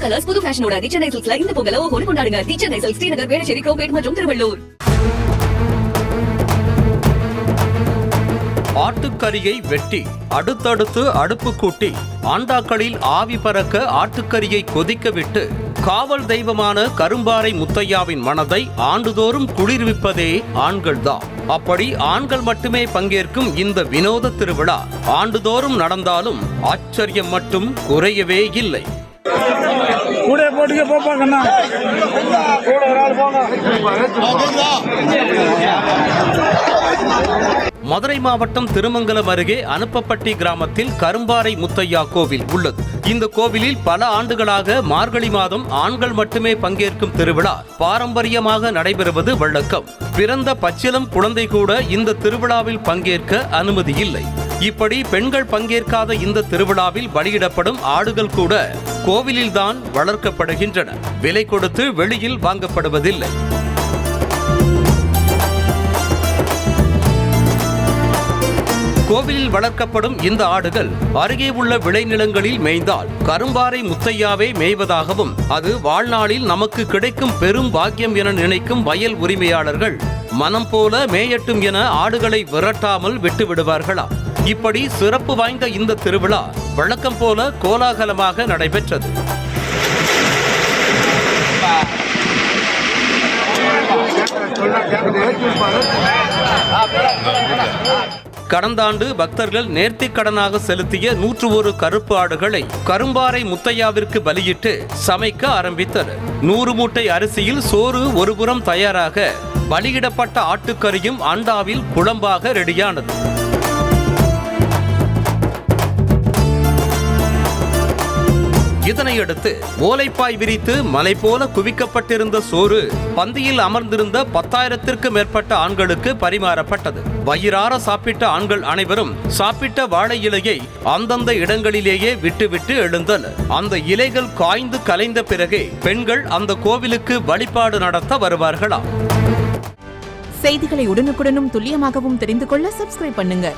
Colours புது ஃபேஷனோட teacher சில்க்ஸ்ல இந்த பொங்கலை ஓஹோன்னு கொண்டாடுங்க. டீச்சர் சில்க்ஸ் ஸ்ரீநகர், வேளச்சேரி, கோபேட் மற்றும் திருவள்ளூர். ஆட்டுக்கறியை வெட்டி அடுத்தடுத்து அடுப்பு கூட்டி ஆண்டாக்களில் ஆவி பறக்க ஆட்டுக்கறியை கொதிக்க விட்டு காவல் தெய்வமான கரும்பாறை முத்தையாவின் மனதை ஆண்டுதோறும் குளிர்விப்பதே ஆண்கள்தான். அப்படி ஆண்கள் மட்டுமே பங்கேற்கும் இந்த வினோத திருவிழா ஆண்டுதோறும் நடந்தாலும் ஆச்சரியம் மட்டும் குறையவே இல்லை. மதுரை மாவட்டம் திருமங்கலம் அருகே அனுப்பப்பட்டி கிராமத்தில் கரும்பாறை முத்தையா கோவில் உள்ளது. இந்த கோவிலில் பல ஆண்டுகளாக மார்கழி மாதம் ஆண்கள் மட்டுமே பங்கேற்கும் திருவிழா பாரம்பரியமாக நடைபெறுவது வழக்கம். பிறந்த பச்சிளம் குழந்தை கூட இந்த திருவிழாவில் பங்கேற்க அனுமதி இல்லை. இப்படி பெண்கள் பங்கேற்காத இந்த திருவிழாவில் பலியிடப்படும் ஆடுகள் கூட கோவிலில்தான் வளர்க்கப்படுகின்றன. விலை கொடுத்து வெளியில் வாங்கப்படுவதில்லை. கோவிலில் வளர்க்கப்படும் இந்த ஆடுகள் அருகே உள்ள விளைநிலங்களில் மேய்ந்தால் கரும்பாறை முத்தையாவே மேய்வதாகவும் அது வாழ்நாளில் நமக்கு கிடைக்கும் பெரும் பாக்கியம் என நினைக்கும் வயல் உரிமையாளர்கள் மனம் போல மேயட்டும் என ஆடுகளை விரட்டாமல் விட்டுவிடுவார்களாம். இப்படி சிறப்பு வாய்ந்த இந்த திருவிழா வழக்கம் போல கோலாகலமாக நடைபெற்றது. கடந்த ஆண்டு பக்தர்கள் நேர்த்திக் கடனாக செலுத்திய 101 கருப்பு ஆடுகளை கரும்பாறை முத்தையாவிற்கு பலியிட்டு சமைக்க ஆரம்பித்தனர். 100 மூட்டை அரிசியில் சோறு ஒருபுறம் தயாராக பலியிடப்பட்ட ஆட்டுக்கறியும் அண்டாவில் குழம்பாக ரெடியானது. இதனையடுத்து ஓலைப்பாய் விரித்து மலை போல குவிக்கப்பட்டிருந்த சோறு பந்தியில் அமர்ந்திருந்த 10,000த்திற்கு மேற்பட்ட ஆண்களுக்கு பரிமாறப்பட்டது. வயிறார சாப்பிட்ட ஆண்கள் அனைவரும் சாப்பிட்ட வாழை இலையை அந்தந்த இடங்களிலேயே விட்டுவிட்டு எழுந்தனர். அந்த இலைகள் காய்ந்து கலைந்த பிறகே பெண்கள் அந்த கோவிலுக்கு வழிபாடு நடத்த வருவார்களாம். செய்திகளை உடனுக்குடனும் துல்லியமாகவும் தெரிந்து கொள்ள சப்ஸ்கிரைப் பண்ணுங்க.